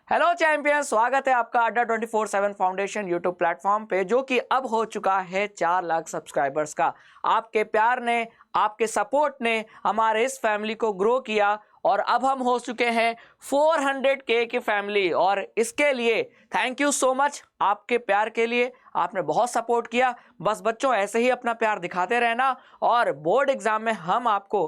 Hello champion, स्वागत है आपका अड्डा 24/7 फाउंडेशन यूट्यूब प्लेटफॉर्म पे, जो कि अब हो चुका है 4 लाख सब्सक्राइबर्स का। आपके प्यार ने, आपके सपोर्ट ने हमारे इस फैमिली को ग्रो किया और अब हम हो चुके हैं 400K की फैमिली। और इसके लिए थैंक यू सो मच। आपके प्यार के लिए आपने बहुत सपोर्ट किया। बस बच्चों, ऐसे ही अपना प्यार दिखाते रहना और बोर्ड एग्जाम में हम आपको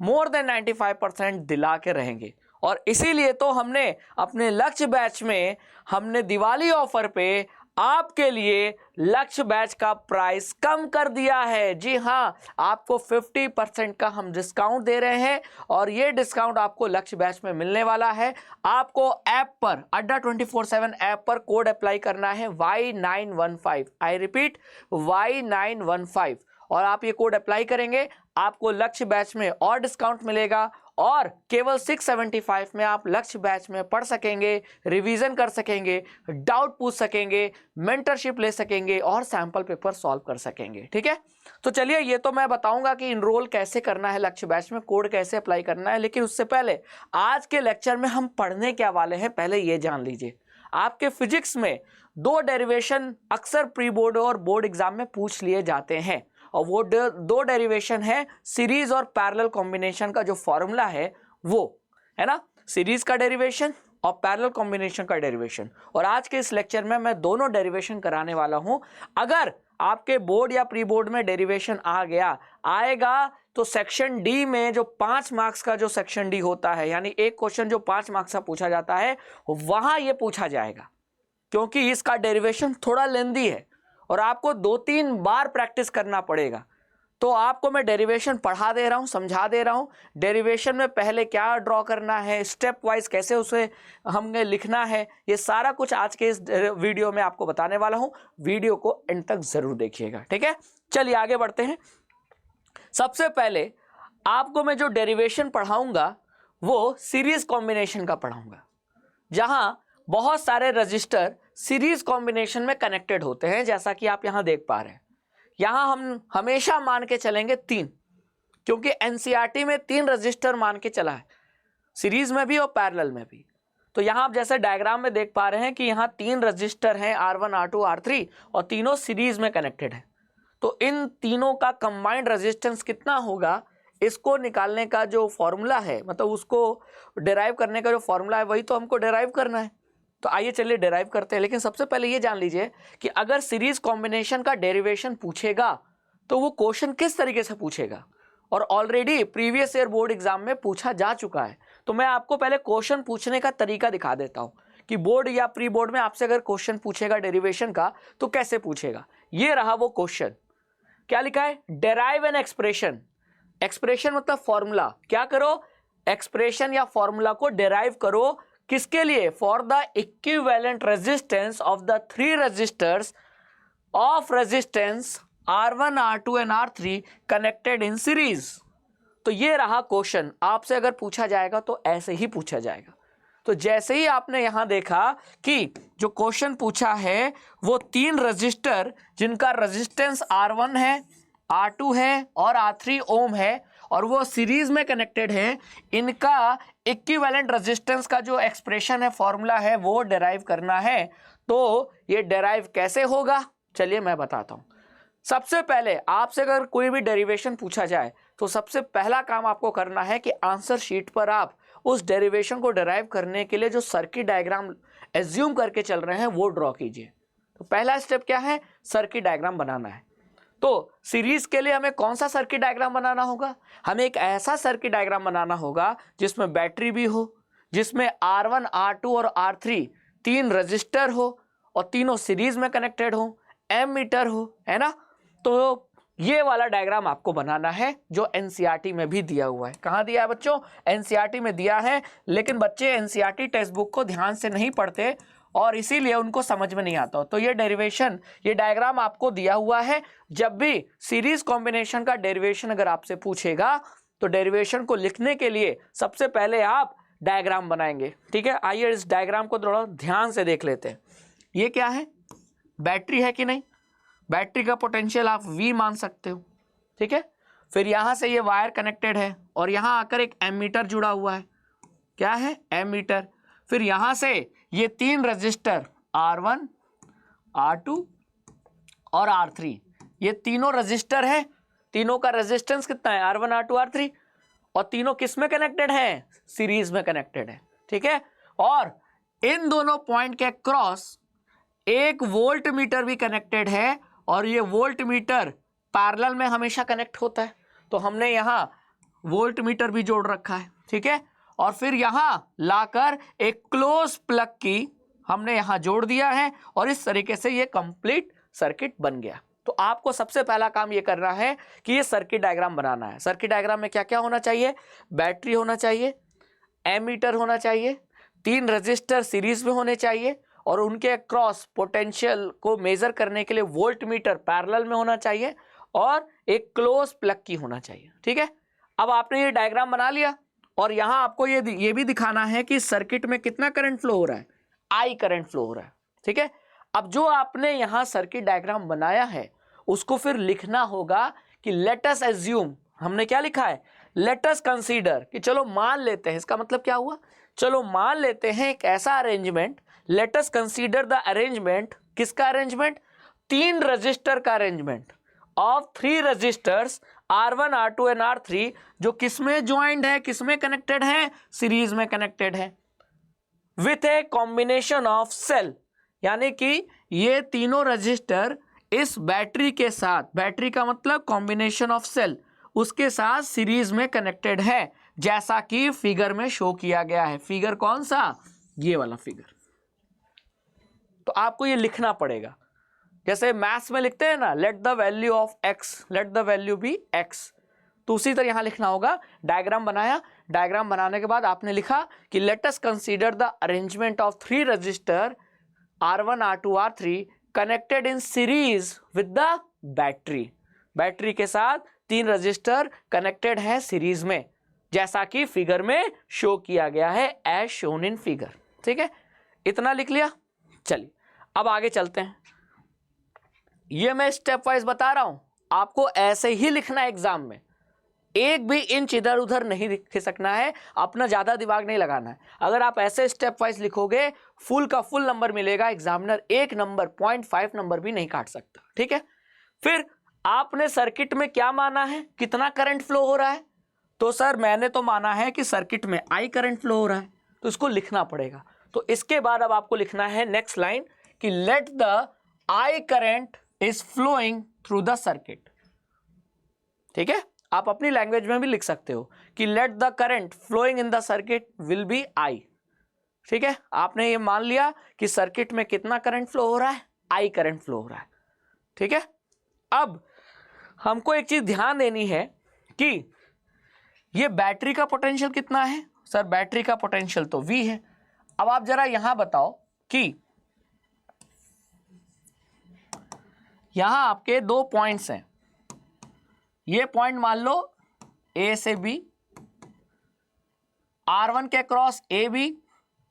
मोर देन 95% दिला के रहेंगे। और इसीलिए तो हमने अपने लक्ष्य बैच में हमने दिवाली ऑफर पे आपके लिए लक्ष्य बैच का प्राइस कम कर दिया है। जी हाँ, आपको 50% का हम डिस्काउंट दे रहे हैं और ये डिस्काउंट आपको लक्ष्य बैच में मिलने वाला है। आपको ऐप पर, अड्डा 24/7 ऐप पर कोड अप्लाई करना है Y915। I repeat, Y915। और आप ये कोड अप्लाई करेंगे, आपको लक्ष्य बैच में और डिस्काउंट मिलेगा और केवल 675 में आप लक्ष्य बैच में पढ़ सकेंगे, रिवीजन कर सकेंगे, डाउट पूछ सकेंगे, मेंटरशिप ले सकेंगे और सैंपल पेपर सॉल्व कर सकेंगे। ठीक है, तो चलिए, ये तो मैं बताऊंगा कि इनरोल कैसे करना है लक्ष्य बैच में, कोड कैसे अप्लाई करना है। लेकिन उससे पहले आज के लेक्चर में हम पढ़ने क्या वाले हैं, पहले ये जान लीजिए। आपके फिजिक्स में 2 डेरिवेशन अक्सर प्री बोर्ड और बोर्ड एग्जाम में पूछ लिए जाते हैं और वो 2 डेरिवेशन है सीरीज और पैरेलल कॉम्बिनेशन का जो फॉर्मूला है वो है ना, सीरीज का डेरिवेशन और पैरेलल कॉम्बिनेशन का डेरिवेशन। और आज के इस लेक्चर में मैं दोनों डेरिवेशन कराने वाला हूं। अगर आपके बोर्ड या प्री बोर्ड में डेरिवेशन आएगा तो सेक्शन डी में जो 5 मार्क्स का जो सेक्शन डी होता है, यानी एक क्वेश्चन जो 5 मार्क्स का पूछा जाता है, वहां ये पूछा जाएगा। क्योंकि इसका डेरिवेशन थोड़ा लेंदी है और आपको 2-3 बार प्रैक्टिस करना पड़ेगा। तो आपको मैं डेरिवेशन पढ़ा दे रहा हूं, समझा दे रहा हूं। डेरिवेशन में पहले क्या ड्रॉ करना है, स्टेप वाइज कैसे उसे हमने लिखना है, ये सारा कुछ आज के इस वीडियो में आपको बताने वाला हूं। वीडियो को एंड तक जरूर देखिएगा। ठीक है, चलिए आगे बढ़ते हैं। सबसे पहले आपको मैं जो डेरिवेशन पढ़ाऊंगा वो सीरीज कॉम्बिनेशन का पढ़ाऊंगा, जहां बहुत सारे रजिस्टर सीरीज कॉम्बिनेशन में कनेक्टेड होते हैं, जैसा कि आप यहां देख पा रहे हैं। यहां हम हमेशा मान के चलेंगे 3, क्योंकि एनसीईआरटी में 3 रजिस्टर मान के चला है, सीरीज में भी और पैरेलल में भी। तो यहां आप जैसे डायग्राम में देख पा रहे हैं कि यहां 3 रजिस्टर हैं, R1, R2, R3, और तीनों सीरीज में कनेक्टेड है। तो इन तीनों का कंबाइंड रेजिस्टेंस कितना होगा, इसको निकालने का जो फॉर्मूला है, मतलब उसको डिराइव करने का जो फॉर्मूला है, वही तो हमको डिराइव करना है। तो आइए चलिए डिराइव करते हैं। लेकिन सबसे पहले ये जान लीजिए कि अगर सीरीज कॉम्बिनेशन का डेरिवेशन पूछेगा तो वो क्वेश्चन किस तरीके से पूछेगा, और already previous year board exam में पूछा जा चुका है। तो मैं आपको पहले क्वेश्चन पूछने का तरीका दिखा देता हूं कि बोर्ड या प्री बोर्ड में आपसे अगर क्वेश्चन पूछेगा डेरिवेशन का तो कैसे पूछेगा। ये रहा वो क्वेश्चन। क्या लिखा है, डेराइव एन एक्सप्रेशन। एक्सप्रेशन मतलब फॉर्मूला। क्या करो, एक्सप्रेशन या फॉर्मूला को डेराइव करो। किसके लिए, for the equivalent resistance of the 3 resistors of resistance R1, R2 and R3 connected in series. तो ये रहा क्वेश्चन। आपसे अगर पूछा जाएगा तो ऐसे ही पूछा जाएगा। तो जैसे ही आपने यहां देखा कि जो क्वेश्चन पूछा है वो 3 रजिस्टर जिनका रेजिस्टेंस R1 है, R2 है और R3 ओम है और वो सीरीज में कनेक्टेड है, इनका इक्विवेलेंट रेजिस्टेंस का जो एक्सप्रेशन है, फॉर्मूला है, वो डेराइव करना है। तो ये डेराइव कैसे होगा, चलिए मैं बताता हूं। सबसे पहले आपसे अगर कोई भी डेरिवेशन पूछा जाए तो सबसे पहला काम आपको करना है कि आंसर शीट पर आप उस डेरिवेशन को डेराइव करने के लिए जो सर्किट डायग्राम एज्यूम करके चल रहे हैं वो ड्रॉ कीजिए। तो पहला स्टेप क्या है, सर्किट डायग्राम बनाना है। तो सीरीज के लिए हमें कौन सा सर्किट डायग्राम बनाना होगा, हमें एक ऐसा सर्किट डायग्राम बनाना होगा जिसमें बैटरी भी हो, जिसमें R1, R2 और R3 3 रजिस्टर हो और तीनों सीरीज में कनेक्टेड हो, एमीटर हो, है ना। तो ये वाला डायग्राम आपको बनाना है जो एनसीईआरटी में भी दिया हुआ है। कहाँ दिया है बच्चों, एनसीईआरटी में दिया है। लेकिन बच्चे एनसीईआरटी टेक्स्ट बुक को ध्यान से नहीं पढ़ते और इसीलिए उनको समझ में नहीं आता। तो ये डेरिवेशन, ये डायग्राम आपको दिया हुआ है। जब भी सीरीज कॉम्बिनेशन का डेरिवेशन अगर आपसे पूछेगा तो डेरिवेशन को लिखने के लिए सबसे पहले आप डायग्राम बनाएंगे। ठीक है, आइए इस डायग्राम को थोड़ा ध्यान से देख लेते हैं। ये क्या है, बैटरी है कि नहीं, बैटरी का पोटेंशियल आप V मान सकते हो। ठीक है, फिर यहां से ये वायर कनेक्टेड है और यहां आकर एक एमीटर जुड़ा हुआ है। क्या है, एमीटर। फिर यहां से ये 3 रजिस्टर R1, R2 और R3, ये तीनों रजिस्टर है, तीनों का रेजिस्टेंस कितना है R1, R2, R3, और तीनों किस में कनेक्टेड है, सीरीज में कनेक्टेड है। ठीक है, और इन दोनों पॉइंट के क्रॉस एक वोल्ट मीटर भी कनेक्टेड है, और ये वोल्ट मीटर पैरेलल में हमेशा कनेक्ट होता है, तो हमने यहां वोल्ट मीटर भी जोड़ रखा है। ठीक है, और फिर यहां लाकर एक क्लोज प्लग की हमने यहां जोड़ दिया है, और इस तरीके से ये कंप्लीट सर्किट बन गया। तो आपको सबसे पहला काम ये करना है कि ये सर्किट डायग्राम बनाना है। सर्किट डायग्राम में क्या क्या होना चाहिए, बैटरी होना चाहिए, एमीटर होना चाहिए, 3 रजिस्टर सीरीज में होने चाहिए, और उनके क्रॉस पोटेंशियल को मेजर करने के लिए वोल्ट मीटर पैरेलल में होना चाहिए, और एक क्लोज प्लग की होना चाहिए। ठीक है, अब आपने ये डायग्राम बना लिया, और यहां आपको ये भी दिखाना है कि सर्किट में कितना करंट फ्लो हो रहा है, आई करंट फ्लो हो रहा है। ठीक है, अब जो आपने यहां सर्किट डायग्राम बनाया है उसको फिर लिखना होगा कि लेट अस एज्यूम, हमने क्या लिखा है, लेट अस कंसीडर, कि चलो मान लेते हैं। इसका मतलब क्या हुआ, चलो मान लेते हैं एक ऐसा arrangement, let us consider the arrangement, किसका अरेंजमेंट, 3 रजिस्टर का arrangement of 3 resistors R1, R2 and R3, जो किसमें ज्वाइंट है, किसमें कनेक्टेड है, सीरीज में कनेक्टेड है, with a combination of cell, यानी कि ये तीनों रजिस्टर इस बैटरी के साथ, बैटरी का मतलब कॉम्बिनेशन ऑफ सेल, उसके साथ सीरीज में कनेक्टेड है, जैसा कि फिगर में शो किया गया है। फिगर कौन सा, ये वाला फिगर। तो आपको ये लिखना पड़ेगा, जैसे मैथ्स में लिखते हैं ना, let the value of x, let the value be x, तो उसी तरह यहां लिखना होगा। डायग्राम बनाया, डायग्राम बनाने के बाद आपने लिखा कि let us consider the arrangement of 3 resistor R1, R2, R3 connected in series with the battery, battery के साथ 3 रजिस्टर कनेक्टेड है सीरीज में, जैसा कि फिगर में शो किया गया है, एज शोन इन फिगर। ठीक है, इतना लिख लिया। चलिए अब आगे चलते हैं। ये मैं स्टेप वाइज बता रहा हूं, आपको ऐसे ही लिखना है एग्जाम में, एक भी इंच इधर उधर नहीं लिख सकना है, अपना ज्यादा दिमाग नहीं लगाना है। अगर आप ऐसे स्टेप वाइज लिखोगे फुल का फुल नंबर मिलेगा, एग्जामिनर 1 नंबर 0.5 नंबर भी नहीं काट सकता। ठीक है, फिर आपने सर्किट में क्या माना है, कितना करंट फ्लो हो रहा है, तो सर मैंने तो माना है कि सर्किट में आई करंट फ्लो हो रहा है, तो इसको लिखना पड़ेगा। तो इसके बाद अब आपको लिखना है नेक्स्ट लाइन कि let the I current is flowing through the circuit. ठीक है, आप अपनी लैंग्वेज में भी लिख सकते हो कि let the current flowing in the circuit will be I. ठीक है, आपने ये मान लिया कि सर्किट में कितना करंट फ्लो हो रहा है, आई करंट फ्लो हो रहा है। ठीक है, अब हमको एक चीज ध्यान देनी है कि ये बैटरी का पोटेंशियल कितना है, सर बैटरी का पोटेंशियल तो V है। अब आप जरा यहां बताओ कि यहां आपके 2 पॉइंट्स हैं, ये पॉइंट मान लो A से B, R1 के क्रॉस AB,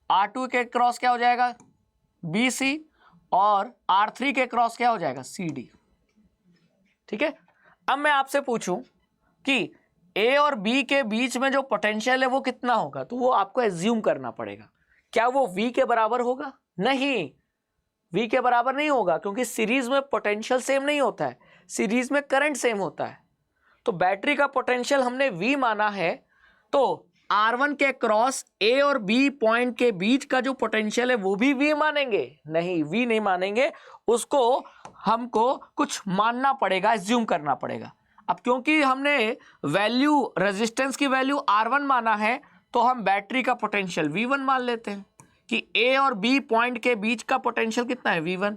R2 के क्रॉस क्या हो जाएगा BC, और R3 के क्रॉस क्या हो जाएगा CD। ठीक है, अब मैं आपसे पूछूं कि A और B के बीच में जो पोटेंशियल है वो कितना होगा, तो वो आपको एज्यूम करना पड़ेगा। क्या वो V के बराबर होगा, नहीं, V के बराबर नहीं होगा, क्योंकि सीरीज में पोटेंशियल सेम नहीं होता है, सीरीज में करंट सेम होता है। तो बैटरी का पोटेंशियल हमने V माना है, तो R1 के क्रॉस A और B पॉइंट के बीच का जो पोटेंशियल है वो भी V मानेंगे, नहीं V नहीं मानेंगे, उसको हमको कुछ मानना पड़ेगा, एज्यूम करना पड़ेगा। अब क्योंकि हमने वैल्यू, रेजिस्टेंस की वैल्यू R1 माना है, तो हम बैटरी का पोटेंशियल V1 मान लेते हैं कि A और B पॉइंट के बीच का पोटेंशियल कितना है V1।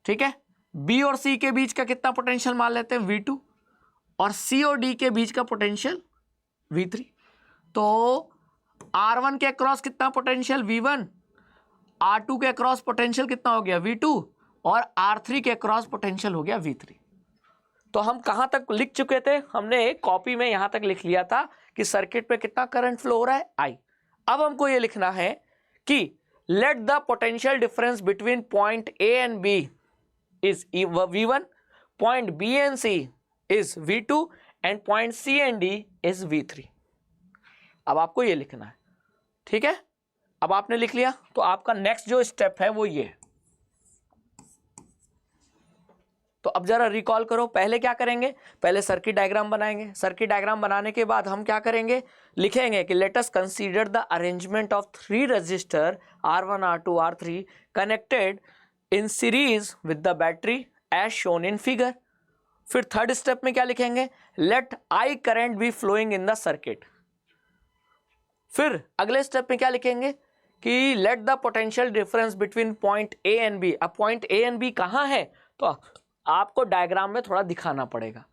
ठीक है, B और C के बीच का कितना पोटेंशियल मान लेते हैं V2, और C और D के बीच का पोटेंशियल V3। तो R1 के क्रॉस कितना पोटेंशियल V1, R2 के क्रॉस पोटेंशियल कितना हो गया V2, और R3 के क्रॉस पोटेंशियल हो गया V3। तो हम कहां तक लिख चुके थे, हमने कॉपी में यहां तक लिख लिया था कि सर्किट पे कितना करंट फ्लो हो रहा है I। अब हमको ये लिखना है कि let the potential difference between point A and B is V1, point B and C is V2, and point C and D is V3। अब आपको ये लिखना है। ठीक है, अब आपने लिख लिया तो आपका नेक्स्ट जो स्टेप है वो ये है। तो अब जरा रिकॉल करो, पहले क्या करेंगे, पहले सर्किट डायग्राम बनाएंगे। सर्किट डायग्राम बनाने के बाद हम क्या करेंगे, लिखेंगे कि let us consider the arrangement of 3 resistor R1 R2 R3 connected in series with the battery as shown in figure. फिर थर्ड स्टेप में क्या लिखेंगे, let I current be flowing in the circuit. फिर अगले स्टेप में क्या लिखेंगे कि let the potential difference between point A and B। अब पॉइंट A एंड B कहाँ है, तो आपको डायग्राम में थोड़ा दिखाना पड़ेगा।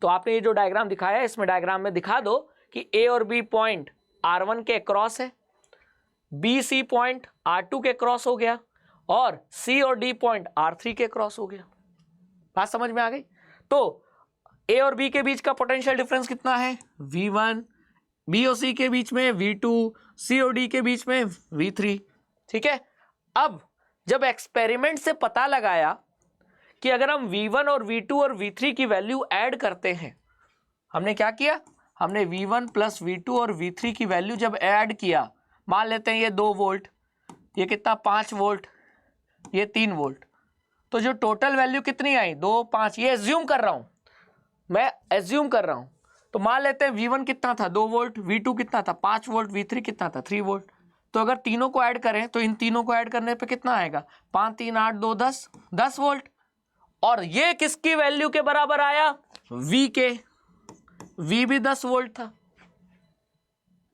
तो आपने ये जो डायग्राम दिखाया है इसमें डायग्राम में दिखा दो कि A और B पॉइंट R1 के क्रॉस है, B C पॉइंट R2 के क्रॉस हो गया और C और D पॉइंट R3 के क्रॉस हो गया। बात समझ में आ गई। तो A और B के बीच का पोटेंशियल डिफरेंस कितना है, V1, B और C के बीच में V2, C और D के बीच में V3। ठीक है। अब जब एक्सपेरिमेंट से पता लगाया कि अगर हम V1 और V2 और V3 की वैल्यू ऐड करते हैं, हमने क्या किया, हमने V1 प्लस V2 और V3 की वैल्यू जब ऐड किया, मान लेते हैं ये 2 वोल्ट, ये कितना 5 वोल्ट, ये 3 वोल्ट, तो जो टोटल वैल्यू कितनी आई 2 5, ये एज्यूम कर रहा हूं मैं, एज्यूम कर रहा हूं। तो मान लेते हैं V1 कितना था 2 वोल्ट, V2 कितना था 5 वोल्ट, V3 कितना था 3 वोल्ट। तो अगर तीनों को ऐड करें तो इन तीनों को ऐड करने पे कितना आएगा, 5 3 8 2 10 वोल्ट। और ये किसकी वैल्यू के बराबर आया, V के, V भी 10 वोल्ट था।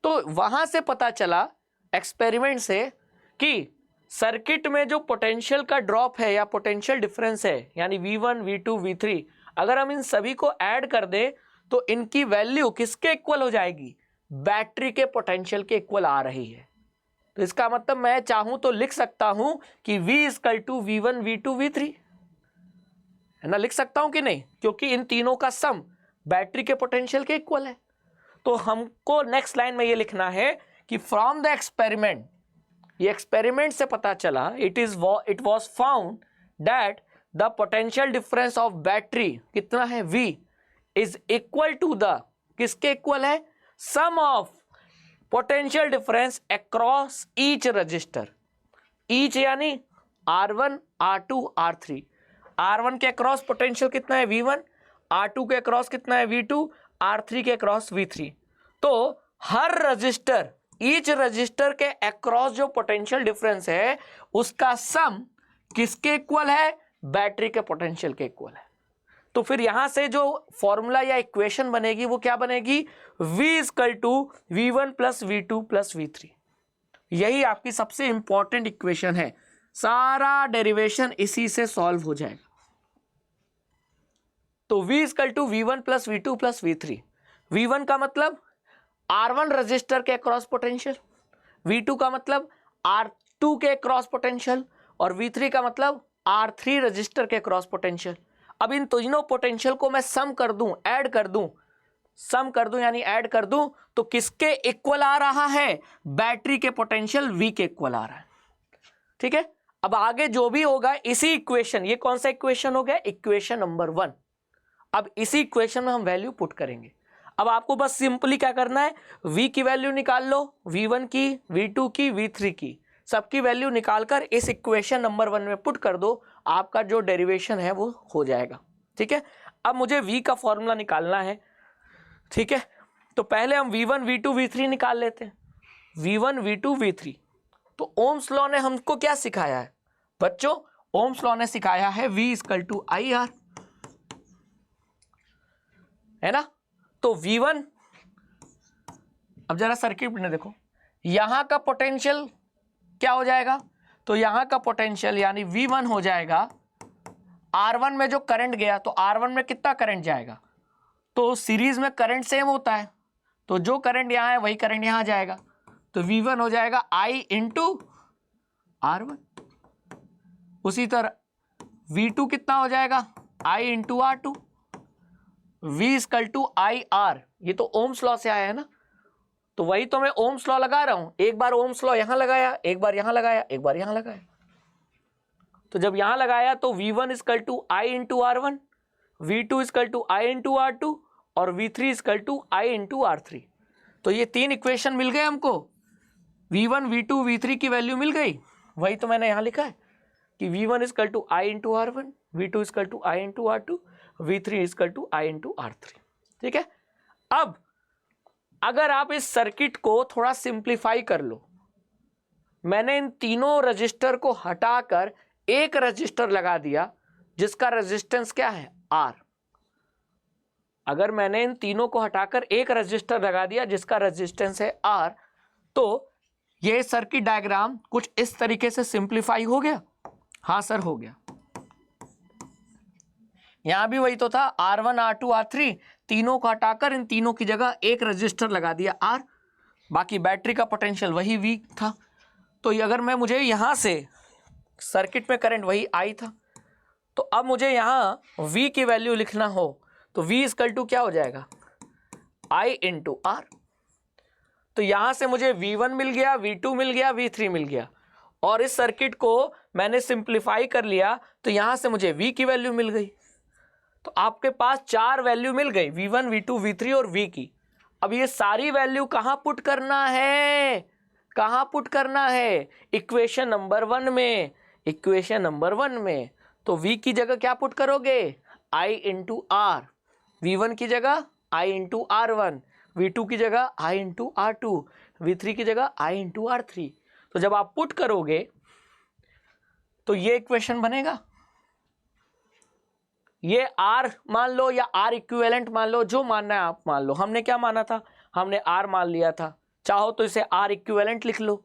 तो वहां से पता चला एक्सपेरिमेंट से कि सर्किट में जो पोटेंशियल का ड्रॉप है या पोटेंशियल डिफरेंस है, यानी V1 V2 V3, अगर हम इन सभी को ऐड कर दें तो इनकी वैल्यू किसके इक्वल हो जाएगी, बैटरी के पोटेंशियल के इक्वल आ रही है। तो इसका मतलब मैं चाहूं तो लिख सकता हूं कि V equal to V1 V2 V3, है ना, लिख सकता हूं कि नहीं, क्योंकि इन तीनों का सम बैटरी के पोटेंशियल के इक्वल है। तो हमको नेक्स्ट लाइन में ये लिखना है कि फ्रॉम द एक्सपेरिमेंट, ये एक्सपेरिमेंट से पता चला, it was found that the potential difference of battery कितना है V is equal to the, किसके इक्वल है, sum of potential difference across each resistor. Each यानी R1 R2 R3। R1 के अक्रॉस पोटेंशियल कितना है V1, R2 के अक्रॉस कितना है V2, R3 के अक्रॉस V3। तो हर रजिस्टर, ईच रजिस्टर के अक्रॉस जो पोटेंशियल डिफरेंस है उसका सम किसके इक्वल है, बैटरी के पोटेंशियल के इक्वल है। तो फिर यहां से जो फॉर्मूला या इक्वेशन बनेगी वो क्या बनेगी, V equal to V1 plus V2 plus V3। यही आपकी सबसे इंपॉर्टेंट इक्वेशन है, सारा डेरिवेशन इसी से सॉल्व हो जाएगा। तो V equal to V1 plus V2 plus V3। V1 का मतलब R1 रजिस्टर के क्रॉस पोटेंशियल, V2 का मतलब R2 के क्रॉस पोटेंशियल और V3 का मतलब R3 रजिस्टर के क्रॉस पोटेंशियल। अब इन तीनों पोटेंशियल को मैं सम कर दूं, ऐड कर दूं, सम कर दूं यानी ऐड कर दूं, तो किसके इक्वल आ रहा है, बैटरी के पोटेंशियल V के इक्वल आ रहा है। ठीक है। अब आगे जो भी होगा इसी इक्वेशन, ये कौन सा इक्वेशन हो गया, इक्वेशन नंबर 1। अब इसी इक्वेशन में हम वैल्यू पुट करेंगे। अब आपको बस सिंपली क्या करना है, V की वैल्यू निकाल लो, V1 की, V2 की, V3 की, सबकी वैल्यू निकालकर इस इक्वेशन नंबर 1 में पुट कर दो, आपका जो डेरिवेशन है वो हो जाएगा। ठीक है। अब मुझे V का फॉर्मूला निकालना है। ठीक है। तो पहले हम V1 V2 V3 निकाल लेते हैं। V1 V2 V3। तो ओम्स लॉ ने हमको क्या सिखाया है बच्चों, ओम्स लॉ ने सिखाया है V इक्वल टू IR, है ना। तो V1, अब जरा सर्किट में देखो, यहां का पोटेंशियल क्या हो जाएगा, तो यहां का पोटेंशियल यानी V1 हो जाएगा, R1 में जो करंट गया तो R1 में कितना करंट जाएगा, तो सीरीज में करंट सेम होता है, तो जो करंट यहां है वही करंट यहां जाएगा, तो V1 हो जाएगा I इंटू R1। उसी तरह V2 कितना हो जाएगा, I into R2। V equal to IR, ये तो ओम्स लॉ से आया है ना, तो वही तो मैं ओम्स लॉ लगा रहा हूं। एक बार ओम्स लॉ यहां लगाया, एक बार यहां लगाया, एक बार यहां लगाया। तो जब यहां लगाया तो V1 equal to I into R1, V2 equal to I into R2 और V3 equal to I into R3। तो ये 3 इक्वेशन मिल गए हमको। V1 V2 V3 की वैल्यू मिल गई, वही तो मैंने यहाँ लिखा है कि V1 equal to I into R1, V2 equal to I into R2, V3 equal to I into R3। ठीक है, अब अगर आप इस सर्किट को थोड़ा सिंप्लीफाई कर लो, मैंने इन तीनों रजिस्टर को हटाकर एक रजिस्टर लगा दिया जिसका रेजिस्टेंस क्या है, R। अगर मैंने इन तीनों को हटाकर एक रजिस्टर लगा दिया जिसका रेजिस्टेंस है R, तो ये सर्किट डायग्राम कुछ इस तरीके से सिंप्लीफाई हो गया। हाँ सर हो गया। यहां भी वही तो था, R1 R2 R3, तीनों को हटाकर इन तीनों की जगह एक रजिस्टर लगा दिया R, बाकी बैटरी का पोटेंशियल वही V था। तो अगर मुझे यहां से सर्किट में करंट वही I था, तो अब मुझे यहां V की वैल्यू लिखना हो तो V इक्वल टू क्या हो जाएगा, I इंटू R। तो यहां से मुझे V1 मिल गया, V2 मिल गया, V3 मिल गया, और इस सर्किट को मैंने सिंप्लीफाई कर लिया तो यहां से मुझे V की वैल्यू मिल गई। तो आपके पास 4 वैल्यू मिल गई, V1 V2 V3 और V की। अब ये सारी वैल्यू कहां पुट करना है, कहां पुट करना है, इक्वेशन नंबर 1 में, इक्वेशन नंबर 1 में। तो V की जगह क्या पुट करोगे, I इंटू R, V1 की जगह I इंटू R1, V2 की जगह I इंटू R2, V3 की जगह I इंटू R3। तो जब आप पुट करोगे तो ये इक्वेशन बनेगा। ये R मान लो या R इक्विवेलेंट मान लो, जो मानना है आप मान लो। हमने क्या माना था, हमने R मान लिया था, चाहो तो इसे R इक्विवेलेंट लिख लो,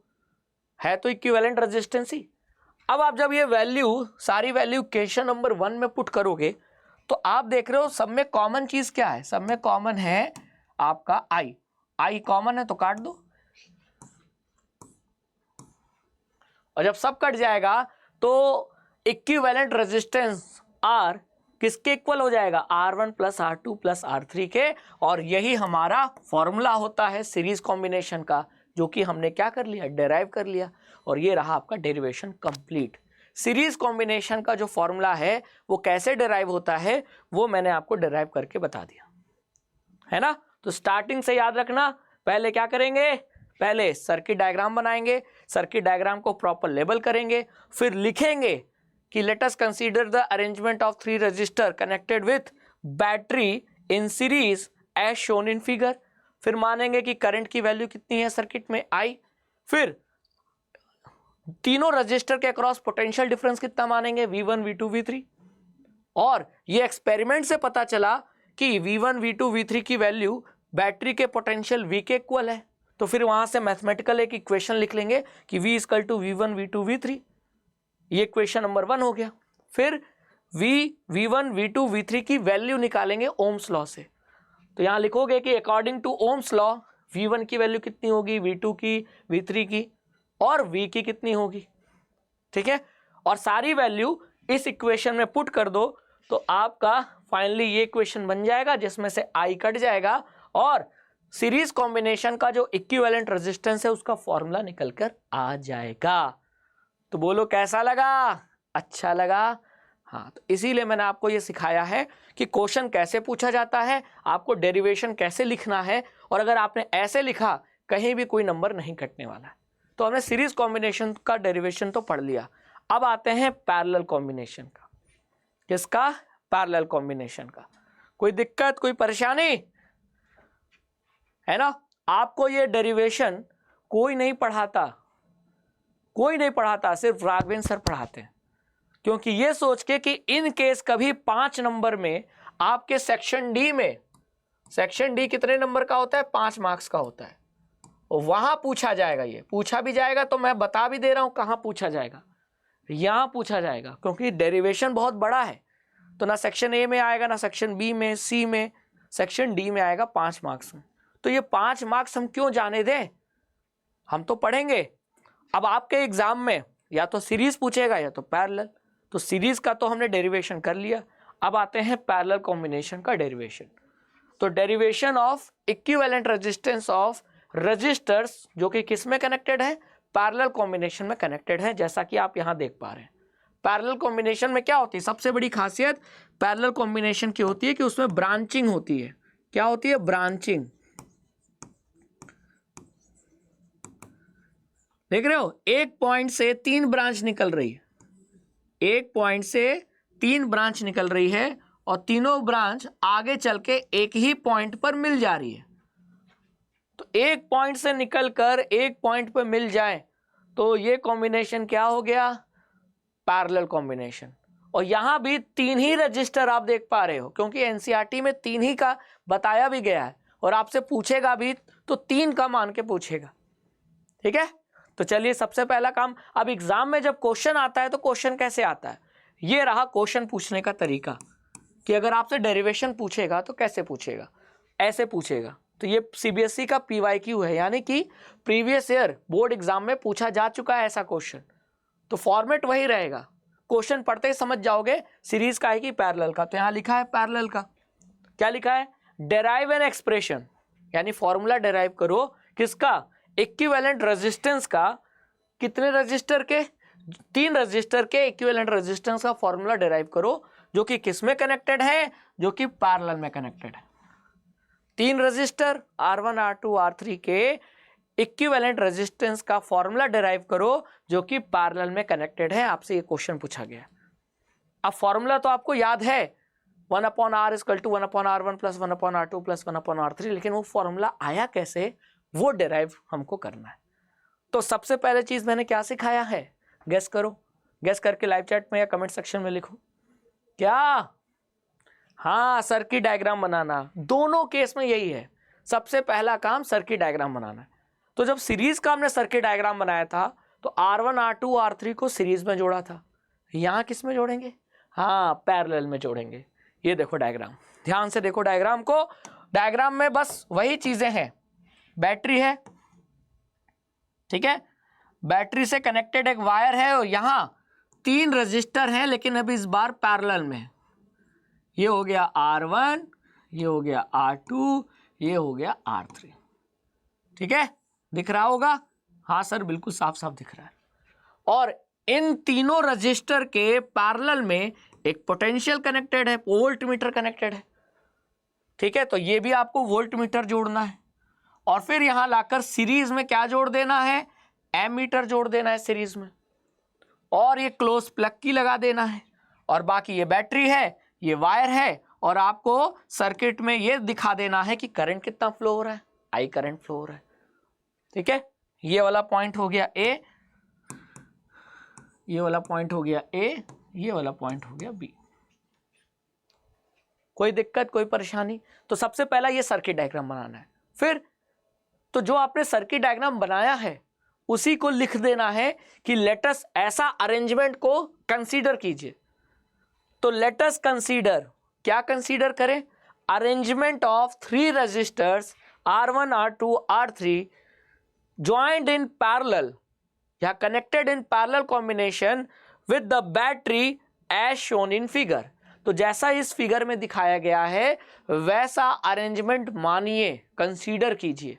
है तो इक्विवेलेंट रेजिस्टेंस ही। अब आप जब ये वैल्यू, सारी वैल्यू इक्वेशन नंबर 1 में पुट करोगे तो आप देख रहे हो सब में कॉमन चीज क्या है, सब में कॉमन है आपका I कॉमन है तो काट दो, और जब सब कट जाएगा तो इक्विवेलेंट रेजिस्टेंस R किसके इक्वल हो जाएगा, R1 plus R2 plus R3 के। और यही हमारा फॉर्मूला होता है सीरीज कॉम्बिनेशन का, जो कि हमने क्या कर लिया, डेराइव कर लिया। और ये रहा आपका डेरिवेशन कंप्लीट। सीरीज कॉम्बिनेशन का जो फॉर्मूला है वो कैसे डेराइव होता है वो मैंने आपको डेराइव करके बता दिया है ना। तो स्टार्टिंग से याद रखना, पहले क्या करेंगे, पहले सर्किट डायग्राम बनाएंगे, सर्किट डायग्राम को प्रॉपर लेबल करेंगे, फिर लिखेंगे कि let us consider the arrangement of 3 resistor connected with battery in series as shown in figure. फिर मानेंगे कि करंट की वैल्यू कितनी है सर्किट में, I। फिर तीनों रजिस्टर के अक्रॉस पोटेंशियल डिफरेंस कितना मानेंगे, V1 V2 V3। और ये एक्सपेरिमेंट से पता चला कि V1 V2 V3 की वैल्यू बैटरी के पोटेंशियल V के इक्वल है। तो फिर वहां से मैथमेटिकल एक इक्वेशन लिख लेंगे कि V equal to V1 V2 V3। ये इक्वेशन नंबर 1 हो गया। फिर V1 V2 V3 की वैल्यू निकालेंगे ओम्स लॉ से। तो यहां लिखोगे कि according to Ohm's law V1 की वैल्यू कितनी होगी, V2 की, V3 की, और V की कितनी होगी। ठीक है, और सारी वैल्यू इस इक्वेशन में पुट कर दो तो आपका फाइनली ये इक्वेशन बन जाएगा, जिसमें से I कट जाएगा और सीरीज कॉम्बिनेशन का जो इक्विवेलेंट रेजिस्टेंस है उसका फॉर्मूला निकल कर आ जाएगा। तो बोलो कैसा लगा, अच्छा लगा। हाँ, तो इसीलिए मैंने आपको ये सिखाया है कि क्वेश्चन कैसे पूछा जाता है, आपको डेरिवेशन कैसे लिखना है, और अगर आपने ऐसे लिखा कहीं भी कोई नंबर नहीं कटने वाला है। तो हमने सीरीज कॉम्बिनेशन का डेरिवेशन तो पढ़ लिया। अब आते हैं पैरेलल कॉम्बिनेशन का। किसका, पैरेलल कॉम्बिनेशन का। कोई दिक्कत, कोई परेशानी है ना। आपको ये डेरिवेशन कोई नहीं पढ़ाता, कोई नहीं पढ़ाता, सिर्फ राघवेंद्र सर पढ़ाते हैं। क्योंकि ये सोच के कि इन केस कभी 5 नंबर में आपके सेक्शन डी में, सेक्शन डी कितने नंबर का होता है, 5 मार्क्स का होता है, वहां पूछा जाएगा। ये पूछा भी जाएगा, तो मैं बता भी दे रहा हूं कहां पूछा जाएगा, यहां पूछा जाएगा। क्योंकि डेरिवेशन बहुत बड़ा है, तो ना सेक्शन ए में आएगा, ना सेक्शन बी में, सी में, सेक्शन डी में आएगा 5 मार्क्स में। तो ये 5 मार्क्स हम क्यों जाने दें, हम तो पढ़ेंगे। अब आपके एग्जाम में या तो सीरीज पूछेगा या तो पैरेलल। तो सीरीज का तो हमने डेरिवेशन कर लिया। अब आते हैं पैरेलल कॉम्बिनेशन का डेरिवेशन। तो derivation of equivalent resistance of resistors, जो कि किस में कनेक्टेड है, पैरेलल कॉम्बिनेशन में कनेक्टेड है, जैसा कि आप यहां देख पा रहे हैं। पैरेलल कॉम्बिनेशन में क्या होती है, सबसे बड़ी खासियत पैरेलल कॉम्बिनेशन की होती है कि उसमें ब्रांचिंग होती है। क्या होती है, ब्रांचिंग। देख रहे हो, एक पॉइंट से 3 ब्रांच निकल रही है, एक पॉइंट से 3 ब्रांच निकल रही है और तीनों ब्रांच आगे चल के एक ही पॉइंट पर मिल जा रही है। तो एक पॉइंट से निकलकर एक पॉइंट पर मिल जाए तो ये कॉम्बिनेशन क्या हो गया, पैरेलल कॉम्बिनेशन। और यहां भी 3 ही रजिस्टर आप देख पा रहे हो, क्योंकि एनसीईआरटी में 3 ही का बताया भी गया है और आपसे पूछेगा भी तो 3 का मान के पूछेगा। ठीक है, तो चलिए सबसे पहला काम, अब एग्जाम में जब क्वेश्चन आता है तो क्वेश्चन कैसे आता है, ये रहा क्वेश्चन पूछने का तरीका कि अगर आपसे डेरिवेशन पूछेगा तो कैसे पूछेगा, ऐसे पूछेगा। तो ये सीबीएसई का पीवाईक्यू है, यानी कि प्रीवियस ईयर बोर्ड एग्जाम में पूछा जा चुका है ऐसा क्वेश्चन। तो फॉर्मेट वही रहेगा, क्वेश्चन पढ़ते ही समझ जाओगे सीरीज का है कि पैरेलल का। तो यहां लिखा है पैरेलल का, क्या लिखा है, डेराइव एन एक्सप्रेशन, यानी फॉर्मूला डेराइव करो किसका, इक्विवेलेंट रेजिस्टेंस का। कितने रजिस्टर के, 3 रजिस्टर के इक्विवेलेंट रेजिस्टेंस का फॉर्मूला डेराइव करो, जो कि किस में कनेक्टेड है, जो कि पैरेलल में कनेक्टेड है। 3 रजिस्टर R1 R2 R3 के इक्विवेलेंट रेजिस्टेंस का फॉर्मूला डेराइव करो जो कि पैरेलल में कनेक्टेड है। आपसे ये क्वेश्चन पूछा गया। अब फॉर्मूला तो आपको याद है, 1/r = 1/r1 + 1/r2 + 1/r3, लेकिन वो फॉर्मूला आया कैसे, वो डेराइव हमको करना है। तो सबसे पहले चीज मैंने क्या सिखाया है, गेस करो, गेस करके लाइव चैट में या कमेंट सेक्शन में लिखो। क्या, हाँ, सर्किट डायग्राम बनाना। दोनों केस में यही है, सबसे पहला काम सर्किट डायग्राम बनाना है। तो जब सीरीज का हमने सर्किट डायग्राम बनाया था तो R1 R2 R3 को सीरीज में जोड़ा था, यहां किस में जोड़ेंगे, हाँ, पैरेलल में जोड़ेंगे। ये देखो डायग्राम, ध्यान से देखो डायग्राम को। डायग्राम में बस वही चीजें हैं, बैटरी है, ठीक है, बैटरी से कनेक्टेड एक वायर है और यहां 3 रजिस्टर हैं, लेकिन अभी इस बार पैरेलल में। ये हो गया R1, ये हो गया R2, ये हो गया R3। ठीक है, दिख रहा होगा, हाँ सर बिल्कुल साफ साफ दिख रहा है। और इन तीनों रजिस्टर के पैरेलल में एक पोटेंशियल कनेक्टेड है, वोल्ट मीटर कनेक्टेड है। ठीक है, तो ये भी आपको वोल्ट मीटर जोड़ना है और फिर यहां लाकर सीरीज में क्या जोड़ देना है, एमीटर जोड़ देना है सीरीज में, और ये क्लोज प्लग की लगा देना है। और बाकी ये बैटरी है, ये वायर है, और आपको सर्किट में ये दिखा देना है कि करंट कितना फ्लो हो रहा है, आई करंट फ्लो हो रहा है। ठीक है, ये वाला पॉइंट हो गया ए, ये वाला पॉइंट हो गया ए, ये वाला पॉइंट हो गया बी। कोई दिक्कत, कोई परेशानी? तो सबसे पहला ये सर्किट डायग्राम बनाना है। फिर तो जो आपने सर्किट डायग्राम बनाया है उसी को लिख देना है कि लेटस ऐसा अरेंजमेंट को कंसीडर कीजिए। तो लेटस कंसीडर, क्या कंसीडर करें, arrangement of 3 resistors R1 R2 R3 joined in parallel या connected in parallel combination with the battery as shown in figure। तो जैसा इस फिगर में दिखाया गया है वैसा अरेंजमेंट मानिए, कंसीडर कीजिए।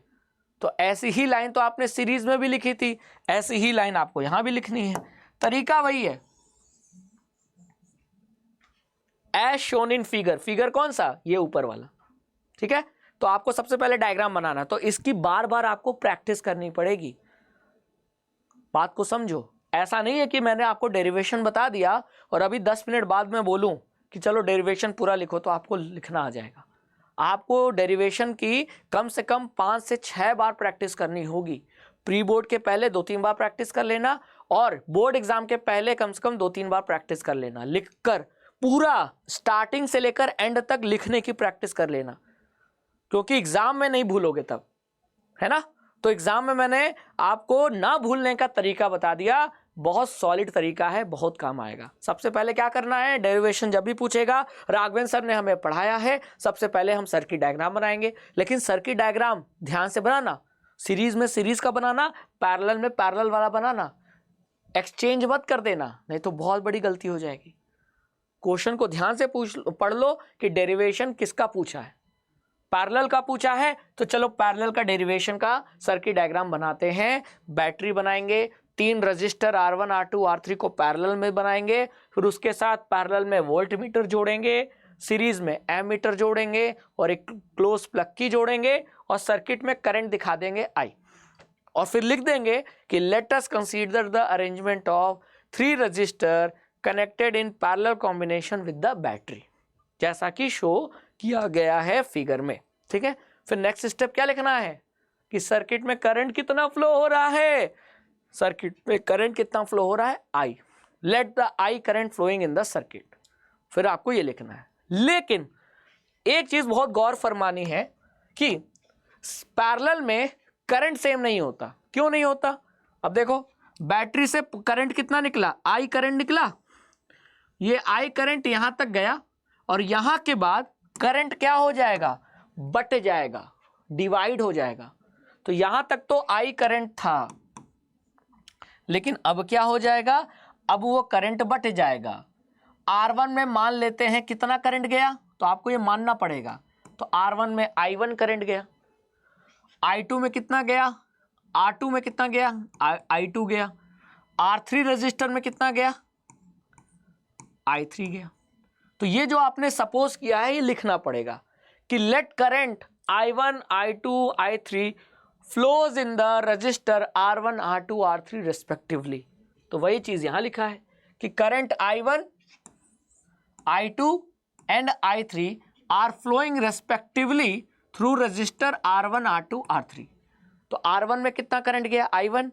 तो ऐसी ही लाइन तो आपने सीरीज में भी लिखी थी, ऐसी ही लाइन आपको यहां भी लिखनी है, तरीका वही है, as shown in figure. Figure कौन सा, ये ऊपर वाला। ठीक है, तो आपको सबसे पहले डायग्राम बनाना, तो इसकी बार बार आपको प्रैक्टिस करनी पड़ेगी। बात को समझो, ऐसा नहीं है कि मैंने आपको डेरिवेशन बता दिया और अभी 10 मिनट बाद मैं बोलूं कि चलो डेरिवेशन पूरा लिखो तो आपको लिखना आ जाएगा। आपको डेरिवेशन की कम से कम 5 से 6 बार प्रैक्टिस करनी होगी। प्री बोर्ड के पहले 2-3 बार प्रैक्टिस कर लेना और बोर्ड एग्जाम के पहले कम से कम 2-3 बार प्रैक्टिस कर लेना। लिखकर पूरा स्टार्टिंग से लेकर एंड तक लिखने की प्रैक्टिस कर लेना, क्योंकि एग्जाम में नहीं भूलोगे तब, है ना। तो एग्जाम में मैंने आपको ना भूलने का तरीका बता दिया, बहुत सॉलिड तरीका है, बहुत काम आएगा। सबसे पहले क्या करना है, डेरिवेशन जब भी पूछेगा, राघवेंद्र सर ने हमें पढ़ाया है, सबसे पहले हम सर्किट डायग्राम बनाएंगे। लेकिन सर्किट डायग्राम ध्यान से बनाना, सीरीज में सीरीज का बनाना, पैरेलल में पैरेलल वाला बनाना, एक्सचेंज मत कर देना, नहीं तो बहुत बड़ी गलती हो जाएगी। क्वेश्चन को ध्यान से पढ़ लो कि डेरिवेशन किसका पूछा है। पैरेलल का पूछा है तो चलो पैरेलल का डेरिवेशन का सर्किट डायग्राम बनाते हैं। बैटरी बनाएंगे, 3 रजिस्टर R1 R2 R3 को पैरेलल में बनाएंगे, फिर उसके साथ पैरेलल में वोल्ट मीटर जोड़ेंगे, सीरीज में एमीटर जोड़ेंगे और एक क्लोज प्लग की जोड़ेंगे और सर्किट में करंट दिखा देंगे आई। और फिर लिख देंगे कि let us consider the arrangement of 3 resistor connected in parallel combination with the battery, जैसा कि शो किया गया है फिगर में। ठीक है, फिर नेक्स्ट स्टेप क्या लिखना है कि सर्किट में करंट कितना फ्लो हो रहा है, सर्किट में करंट कितना फ्लो हो रहा है, I, let the I current flowing in the circuit, फिर आपको ये लिखना है। लेकिन एक चीज बहुत गौर फरमानी है कि पैरेलल में करंट सेम नहीं होता। क्यों नहीं होता? अब देखो, बैटरी से करंट कितना निकला, आई करंट निकला, ये आई करंट यहां तक गया और यहां के बाद करंट क्या हो जाएगा, बट जाएगा, डिवाइड हो जाएगा। तो यहां तक तो आई करंट था, लेकिन अब क्या हो जाएगा, अब वो करंट बट जाएगा। R1 में मान लेते हैं कितना करंट गया, तो आपको ये मानना पड़ेगा। तो R1 में I1 करंट गया, I2 में कितना गया, R2 में कितना गया, I2 गया, R3 रजिस्टर में कितना गया, I3 गया। तो ये जो आपने सपोज किया है ये लिखना पड़ेगा कि let current I1, I2, I3 flows in the resistor R1, R2, R3 respectively. तो वही चीज यहां लिखा है कि current I1, I2 and I3 are flowing respectively through resistor R1, R2, R3। तो R1 में कितना करंट गया, I1,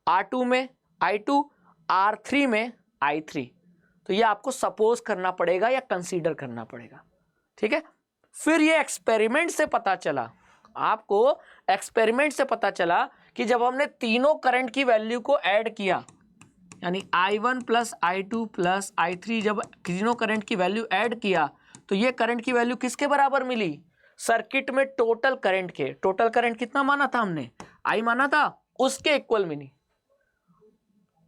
R2 में I2, R3 में I3। तो ये आपको सपोज करना पड़ेगा या कंसीडर करना पड़ेगा। ठीक है, फिर ये एक्सपेरिमेंट से पता चला, आपको एक्सपेरिमेंट से पता चला कि जब हमने तीनों करंट की वैल्यू को ऐड किया, यानी I1 plus I2 plus I3, जब तीनों करंट की वैल्यू ऐड किया तो ये करंट की वैल्यू किसके बराबर मिली, सर्किट में टोटल करंट के। टोटल करंट कितना माना था हमने, I माना था, उसके इक्वल मिली।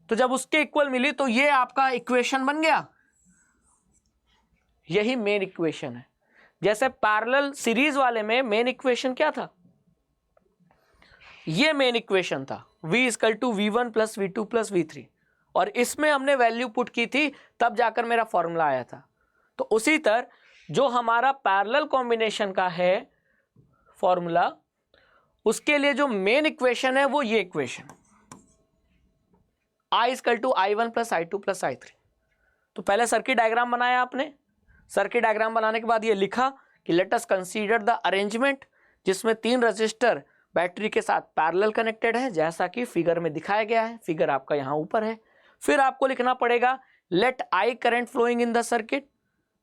तो जब उसके इक्वल मिली तो ये आपका इक्वेशन बन गया, यही मेन इक्वेशन है। जैसे पैरेलल सीरीज वाले में मेन इक्वेशन क्या था, ये मेन इक्वेशन था V equal to V1 plus V2 plus V3, और इसमें हमने वैल्यू पुट की थी, तब जाकर मेरा फॉर्मूला आया था। तो उसी तरह जो हमारा पैरेलल कॉम्बिनेशन का है फॉर्मूला, उसके लिए जो मेन इक्वेशन है वो ये equation I equal to I1 plus I2 plus I3। तो पहले सर्किट डायग्राम बनाया आपने, सर्किट डायग्राम बनाने के बाद ये लिखा कि let us consider the arrangement, जिसमें 3 रजिस्टर बैटरी के साथ पैरेलल कनेक्टेड है, जैसा कि फिगर में दिखाया गया है। फिगर आपका यहाँ ऊपर है। फिर आपको लिखना पड़ेगा let I current flowing in the circuit,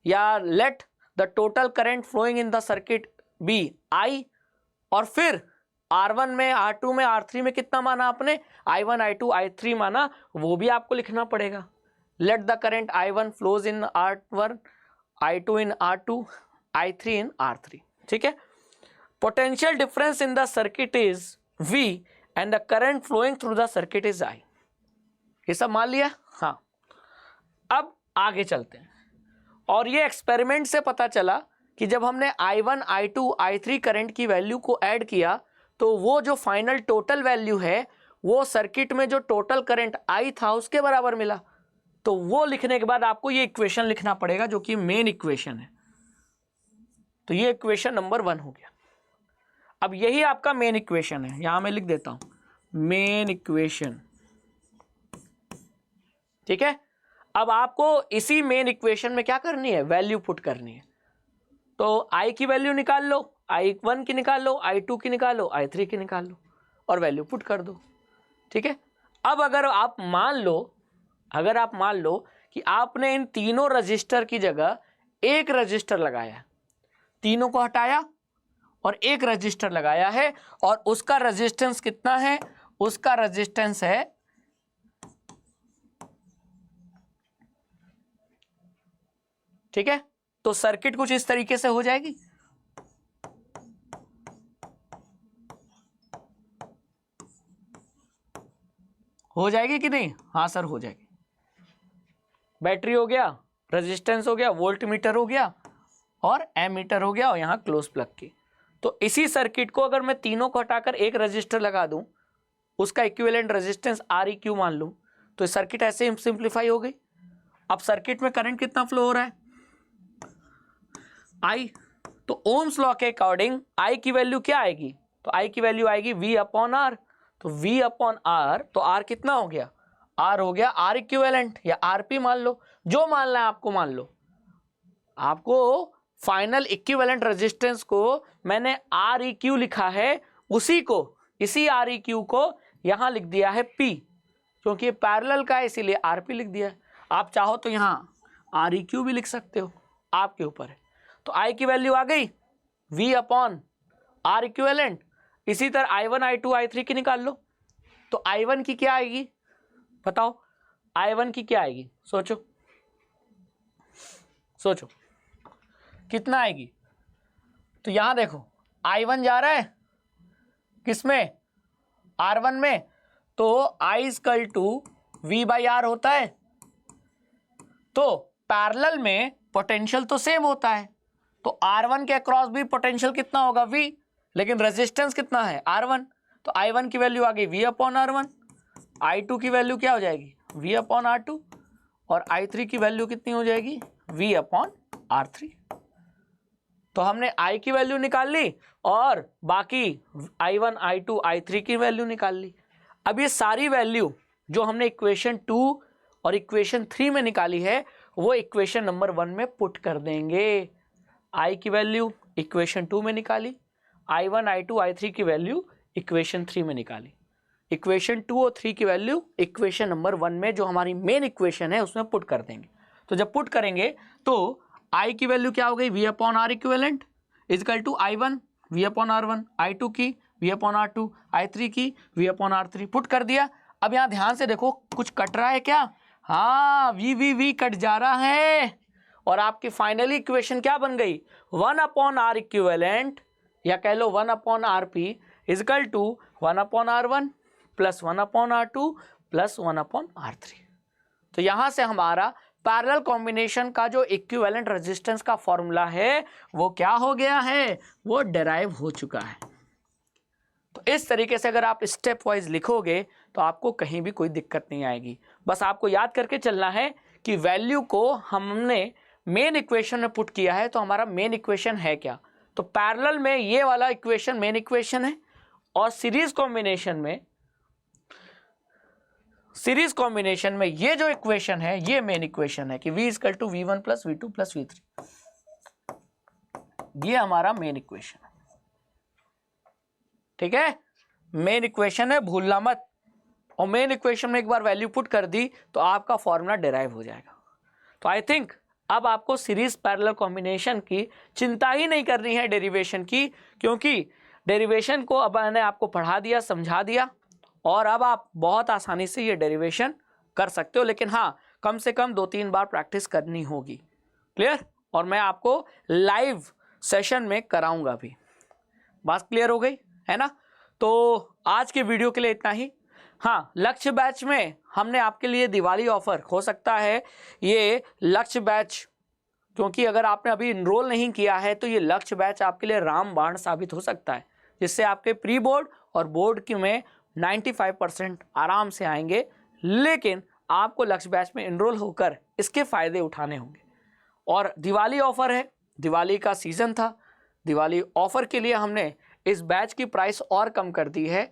या let the total current flowing in the circuit be I, और फिर R1 में, R2 में, R3 में कितना माना आपने, I1, I2, I3 माना, वो भी आपको लिखना पड़ेगा। Let the current I1 flows in R1, I2 in R2, I3 in R3। ठीक है, potential difference in the circuit is V and the current flowing through the circuit is I। ये सब मान लिया। हाँ, अब आगे चलते हैं। और ये एक्सपेरिमेंट से पता चला कि जब हमने I1, I2, I3 करंट की वैल्यू को ऐड किया तो वो जो फाइनल टोटल वैल्यू है वो सर्किट में जो टोटल करंट I था उसके बराबर मिला। तो वो लिखने के बाद आपको ये इक्वेशन लिखना पड़ेगा जो कि मेन इक्वेशन है। तो ये इक्वेशन नंबर 1 हो गया। अब यही आपका मेन इक्वेशन है, यहां मैं लिख देता हूं मेन इक्वेशन। ठीक है, अब आपको इसी मेन इक्वेशन में क्या करनी है, वैल्यू पुट करनी है। तो I की वैल्यू निकाल लो, I1 की निकाल लो, I2 की निकाल लो, I3 की निकाल लो और वैल्यू पुट कर दो। ठीक है, अब अगर आप मान लो कि आपने इन तीनों रजिस्टर की जगह एक रजिस्टर लगाया, तीनों को हटाया और एक रजिस्टर लगाया है, और उसका रेजिस्टेंस कितना है, उसका रेजिस्टेंस है ठीक है, तो सर्किट कुछ इस तरीके से हो जाएगी। हो जाएगी कि नहीं, हाँ सर हो जाएगी। बैटरी हो गया, रेजिस्टेंस हो गया, वोल्ट मीटर हो गया और एमीटर हो गया, और यहाँ क्लोज प्लग की। तो इसी सर्किट को अगर मैं तीनों को हटाकर एक रजिस्टर लगा दूं, उसका इक्विवेलेंट रेजिस्टेंस REQ मान लूं, तो सर्किट ऐसे ही सिंप्लीफाई हो गई। अब सर्किट में करंट कितना फ्लो हो रहा है, I। तो ओम्स लॉ के अकॉर्डिंग I की वैल्यू क्या आएगी, तो I की वैल्यू आएगी V अपॉन R। तो V अपॉन R, तो R कितना हो गया, R हो गया R इक्विवेलेंट या RP मान लो, जो मानना है आपको मान लो। आपको फाइनल इक्विवेलेंट रेजिस्टेंस को मैंने REQ लिखा है, उसी को, इसी REQ को यहां लिख दिया है P, क्योंकि पैरेलल का है इसीलिए RP लिख दिया है। आप चाहो तो यहां REQ भी लिख सकते हो, आपके ऊपर है। तो I की वैल्यू आ गई V अपॉन R इक्विवेलेंट। इसी तरह I1 I2 I3 की निकाल लो। तो I1 की क्या आएगी बताओ, I1 की क्या आएगी, सोचो सोचो कितना आएगी। तो यहां देखो I1 जा रहा है किसमें, R1 में, तो I equal to V by R होता है। तो पैरेलल में पोटेंशियल तो सेम होता है, तो R1 के अक्रॉस भी पोटेंशियल कितना होगा V, लेकिन रेजिस्टेंस कितना है R1। तो I1 की वैल्यू आ गई V अपॉन R1, I2 की वैल्यू क्या हो जाएगी V अपॉन R2, और I3 की वैल्यू कितनी हो जाएगी V अपॉन R3। तो हमने I की वैल्यू निकाल ली और बाकी I1 I2 I3 की वैल्यू निकाल ली। अब ये सारी वैल्यू जो हमने इक्वेशन 2 और इक्वेशन 3 में निकाली है वो इक्वेशन नंबर 1 में पुट कर देंगे। I की वैल्यू इक्वेशन 2 में निकाली, I1 I2 I3 की वैल्यू इक्वेशन 3 में निकाली, इक्वेशन 2 और 3 की वैल्यू इक्वेशन नंबर 1 में जो हमारी मेन इक्वेशन है उसमें पुट कर देंगे। तो जब पुट करेंगे तो I की वैल्यू क्या हो गई V upon R equivalent equal to I1 V upon R1, I2 की V अपॉन R2, I3 की V अपॉन R3, पुट कर दिया। अब यहाँ ध्यान से देखो कुछ कट रहा है क्या, हाँ V कट जा रहा है, और आपकी फाइनली इक्वेशन क्या बन गई 1 अपॉन R इक्विवेलेंट या कह लो 1 upon RP equal to 1 upon R1 plus 1 upon R2 plus 1 upon R3। तो यहां से हमारा पैरेलल कॉम्बिनेशन का जो इक्विवेलेंट रेजिस्टेंस का फॉर्मूला है वो क्या हो गया है, वो डेराइव हो चुका है। तो इस तरीके से अगर आप स्टेप वाइज लिखोगे तो आपको कहीं भी कोई दिक्कत नहीं आएगी। बस आपको याद करके चलना है कि वैल्यू को हमने मेन इक्वेशन में पुट किया है, तो हमारा मेन इक्वेशन है क्या, तो पैरेलल में ये वाला इक्वेशन मेन इक्वेशन है, और सीरीज कॉम्बिनेशन में ये जो इक्वेशन है ये मेन इक्वेशन है कि V equal to V1 plus V2 plus V3, ये हमारा मेन इक्वेशन है। ठीक है, मेन इक्वेशन है, भूलना मत। और मेन इक्वेशन में एक बार वैल्यू पुट कर दी तो आपका फॉर्मूला डिराइव हो जाएगा। तो आई थिंक अब आपको सीरीज पैरेलल कॉम्बिनेशन की चिंता ही नहीं करनी है डेरिवेशन की, क्योंकि डेरिवेशन को अब मैंने आपको पढ़ा दिया, समझा दिया, और अब आप बहुत आसानी से ये डेरिवेशन कर सकते हो। लेकिन हाँ, कम से कम 2-3 बार प्रैक्टिस करनी होगी। क्लियर, और मैं आपको लाइव सेशन में कराऊंगा भी। बात क्लियर हो गई है ना। तो आज के वीडियो के लिए इतना ही। हाँ, लक्ष्य बैच में हमने आपके लिए दिवाली ऑफर, हो सकता है ये लक्ष्य बैच, क्योंकि अगर आपने अभी इनरोल नहीं किया है तो ये लक्ष्य बैच आपके लिए रामबाण साबित हो सकता है, जिससे आपके प्री बोर्ड और बोर्ड की में 95% आराम से आएंगे। लेकिन आपको लक्ष्य बैच में इनरोल होकर इसके फायदे उठाने होंगे। और दिवाली ऑफर है, दिवाली का सीजन था, दिवाली ऑफर के लिए हमने इस बैच की प्राइस और कम कर दी है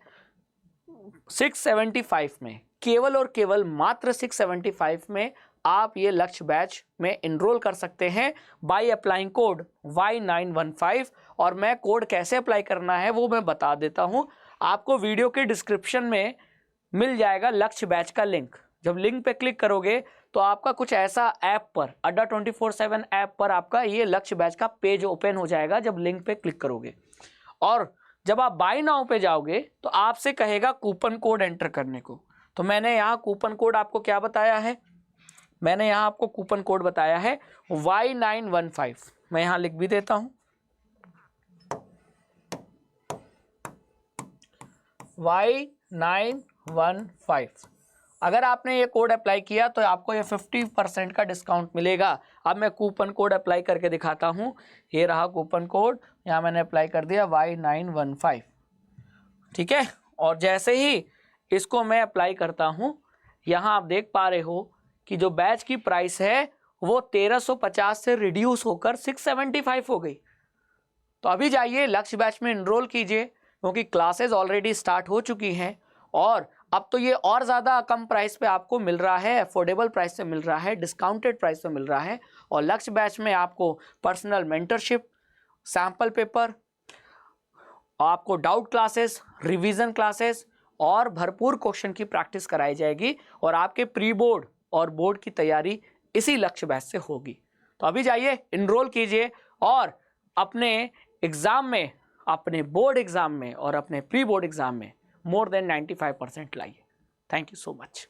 675 में, केवल और केवल मात्र 675 में आप ये लक्ष्य बैच में इनरोल कर सकते हैं बाय अप्लाइंग कोड Y915। और मैं कोड कैसे अप्लाई करना है वो मैं बता देता हूं। आपको वीडियो के डिस्क्रिप्शन में मिल जाएगा लक्ष्य बैच का लिंक। जब लिंक पे क्लिक करोगे तो आपका कुछ ऐसा ऐप पर, अड्डा 24/7 ऐप पर आपका ये लक्ष्य बैच का पेज ओपन हो जाएगा जब लिंक पे क्लिक करोगे। और जब आप बाय नाउ पे जाओगे तो आपसे कहेगा कूपन कोड एंटर करने को। तो मैंने यहाँ कूपन कोड आपको क्या बताया है, मैंने यहाँ आपको कूपन कोड बताया है Y915। मैं यहाँ लिख भी देता हूँ, Y915। अगर आपने ये कोड अप्लाई किया तो आपको ये 50% का डिस्काउंट मिलेगा। अब मैं कूपन कोड अप्लाई करके दिखाता हूँ। ये रहा कूपन कोड, यहाँ मैंने अप्लाई कर दिया Y915। ठीक है, और जैसे ही इसको मैं अप्लाई करता हूँ, यहाँ आप देख पा रहे हो कि जो बैच की प्राइस है वो 1350 से रिड्यूस होकर 675 हो गई। तो अभी जाइए लक्ष्य बैच में इनरोल कीजिए, क्योंकि क्लासेस ऑलरेडी स्टार्ट हो चुकी हैं और अब तो ये और ज़्यादा कम प्राइस पे आपको मिल रहा है, अफोर्डेबल प्राइस से मिल रहा है, डिस्काउंटेड प्राइस पे मिल रहा है। और लक्ष्य बैच में आपको पर्सनल मेंटरशिप, सैम्पल पेपर, आपको डाउट क्लासेस, रिवीजन क्लासेस और भरपूर क्वेश्चन की प्रैक्टिस कराई जाएगी और आपके प्री बोर्ड और बोर्ड की तैयारी इसी लक्ष्य बैच से होगी। तो अभी जाइए, इनरोल कीजिए और अपने एग्ज़ाम में, अपने बोर्ड एग्ज़ाम में और अपने प्री बोर्ड एग्ज़ाम में मोर देन 95% लाइए। Thank you so much.